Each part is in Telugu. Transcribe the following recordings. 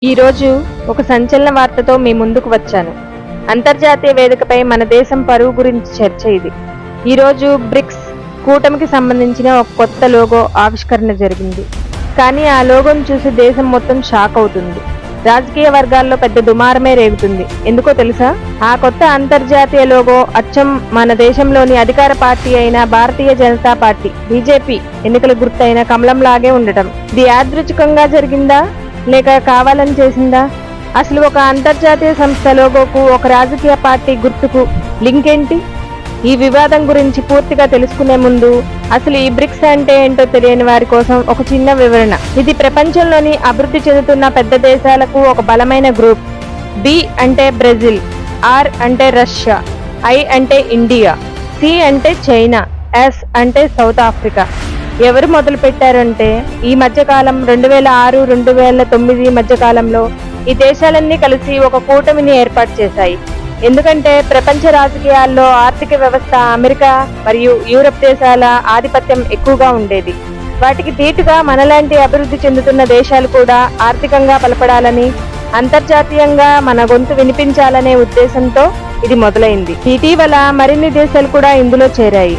ఈరోజు ఒక సంచలన వార్తతో మీ ముందుకు వచ్చాను. అంతర్జాతీయ వేదికపై మన దేశం పరువు గురించి చర్చ ఇది. ఈరోజు బ్రిక్స్ కూటమికి సంబంధించిన ఒక కొత్త లోగో ఆవిష్కరణ జరిగింది. కానీ ఆ లోగోను చూసి దేశం మొత్తం షాక్ అవుతుంది. రాజకీయ వర్గాల్లో పెద్ద దుమారమే రేగుతుంది. ఎందుకో తెలుసా? ఆ కొత్త అంతర్జాతీయ లోగో అచ్చం మన దేశంలోని అధికార పార్టీ అయిన భారతీయ జనతా పార్టీ బీజేపీ ఎన్నికల గుర్తైన కమలంలాగే ఉండటం. ఇది యాదృచ్ఛికంగా జరిగిందా లేక కావాలని చేసిందా? అసలు ఒక అంతర్జాతీయ సంస్థ లోగోకు ఒక రాజకీయ పార్టీ గుర్తుకు లింక్ ఏంటి? ఈ వివాదం గురించి పూర్తిగా తెలుసుకునే ముందు అసలు ఈ బ్రిక్స్ అంటే ఏంటో తెలియని వారి కోసం ఒక చిన్న వివరణ. ఇది ప్రపంచంలోని అభివృద్ధి చెందుతున్న పెద్ద దేశాలకు ఒక బలమైన గ్రూప్. బి అంటే బ్రెజిల్, ఆర్ అంటే రష్యా, ఐ అంటే ఇండియా, సి అంటే చైనా, ఎస్ అంటే సౌత్ ఆఫ్రికా. ఎవరు మొదలు పెట్టారంటే ఈ మధ్యకాలం 2006-2009 మధ్యకాలంలో ఈ దేశాలన్నీ కలిసి ఒక కూటమిని ఏర్పాటు చేశాయి. ఎందుకంటే ప్రపంచ రాజకీయాల్లో ఆర్థిక వ్యవస్థ అమెరికా మరియు యూరప్ దేశాల ఆధిపత్యం ఎక్కువగా ఉండేది. వాటికి దీటుగా మనలాంటి అభివృద్ధి చెందుతున్న దేశాలు కూడా ఆర్థికంగా బలపడాలని, అంతర్జాతీయంగా మన గొంతు వినిపించాలనే ఉద్దేశంతో ఇది మొదలైంది. ఇటీవల మరిన్ని దేశాలు కూడా ఇందులో చేరాయి.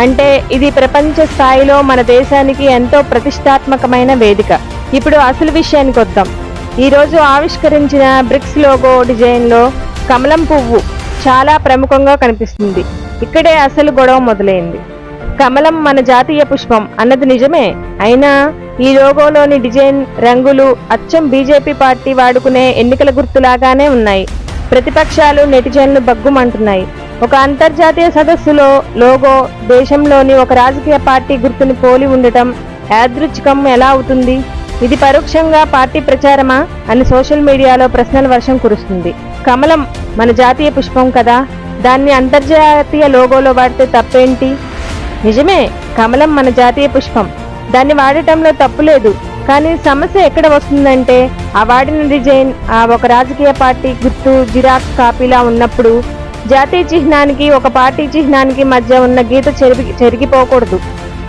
అంటే ఇది ప్రపంచ స్థాయిలో మన దేశానికి ఎంతో ప్రతిష్టాత్మకమైన వేదిక. ఇప్పుడు అసలు విషయానికి వద్దాం. ఈరోజు ఆవిష్కరించిన బ్రిక్స్ లోగో డిజైన్లో కమలం పువ్వు చాలా ప్రముఖంగా కనిపిస్తుంది. ఇక్కడే అసలు గొడవ మొదలైంది. కమలం మన జాతీయ పుష్పం అన్నది నిజమే. అయినా ఈ లోగోలోని డిజైన్ రంగులు అచ్చం బీజేపీ పార్టీ వాడుకునే ఎన్నికల గుర్తులాగానే ఉన్నాయి. ప్రతిపక్షాలు నెటిజన్లు బగ్గుమంటున్నాయి. ఒక అంతర్జాతీయ సదస్సులో లోగో దేశంలోని ఒక రాజకీయ పార్టీ గుర్తుని పోలి ఉండటం యాదృచ్ఛికం ఎలా అవుతుంది? ఇది పరోక్షంగా పార్టీ ప్రచారమా అని సోషల్ మీడియాలో ప్రశ్నల వర్షం కురుస్తుంది. కమలం మన జాతీయ పుష్పం కదా, దాన్ని అంతర్జాతీయ లోగోలో వాడితే తప్పేంటి? నిజమే, కమలం మన జాతీయ పుష్పం, దాన్ని వాడటంలో తప్పు లేదు. కానీ సమస్య ఎక్కడ వస్తుందంటే ఆ వాడిన డిజైన్ ఆ ఒక రాజకీయ పార్టీ గుర్తు జిరాక్స్ కాపీలా ఉన్నప్పుడు జాతీయ చిహ్నానికి ఒక పార్టీ చిహ్నానికి మధ్య ఉన్న గీత చెరిగిపోకూడదు.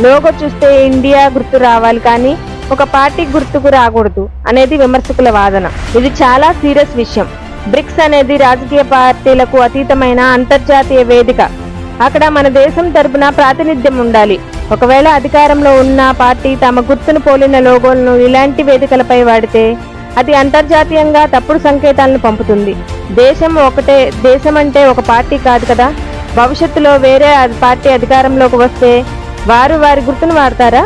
లోగో చూస్తే ఇండియా గుర్తు రావాలి కానీ ఒక పార్టీ గుర్తుకు రాకూడదు అనేది విమర్శకుల వాదన. ఇది చాలా సీరియస్ విషయం. బ్రిక్స్ అనేది రాజకీయ పార్టీలకు అతీతమైన అంతర్జాతీయ వేదిక. అక్కడ మన దేశం తరపున ప్రాతినిధ్యం ఉండాలి. ఒకవేళ అధికారంలో ఉన్న పార్టీ తమ గుర్తును పోలిన లోగోలను ఇలాంటి వేదికలపై వాడితే అది అంతర్జాతీయంగా తప్పుడు సంకేతాలను పంపుతుంది. దేశం ఒకటే, దేశం అంటే ఒక పార్టీ కాదు కదా. భవిష్యత్తులో వేరే పార్టీ అధికారంలోకి వస్తే వారు వారి గుర్తును వాడతారా?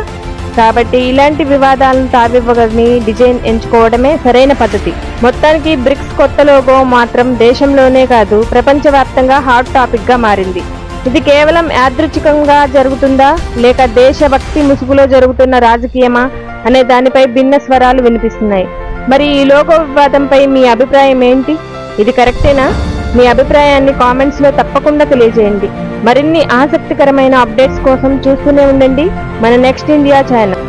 కాబట్టి ఇలాంటి వివాదాలను తావివ్వగని డిజైన్ ఎంచుకోవడమే సరైన పద్ధతి. మొత్తానికి బ్రిక్స్ కొత్త లోగో మాత్రం దేశంలోనే కాదు ప్రపంచవ్యాప్తంగా హాట్ టాపిక్ గా మారింది. ఇది కేవలం యాదృచ్ఛికంగా జరుగుతుందా లేక దేశభక్తి ముసుగులో జరుగుతున్న రాజకీయమా అనే దానిపై భిన్న స్వరాలు వినిపిస్తున్నాయి. మరి ఈ లోగో వివాదంపై మీ అభిప్రాయం ఏంటి? ఇది కరెక్టేనా? మీ అభిప్రాయాన్ని కామెంట్స్ లో తప్పకుండా తెలియజేయండి. మరిన్ని ఆసక్తికరమైన అప్డేట్స్ కోసం చూస్తూనే ఉండండి మన next India channel.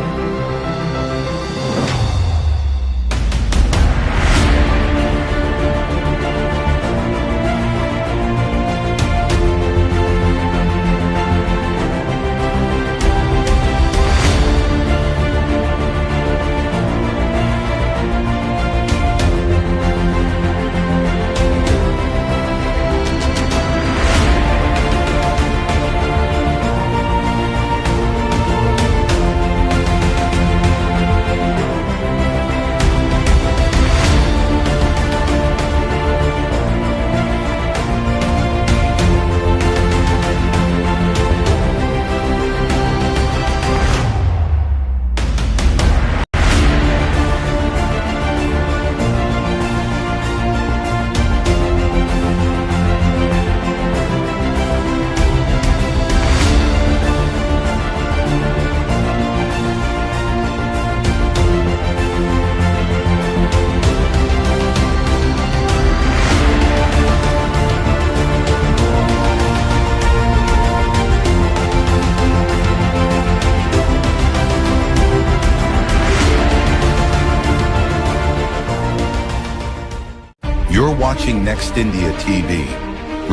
You're watching Next India TV,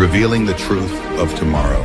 revealing the truth of tomorrow.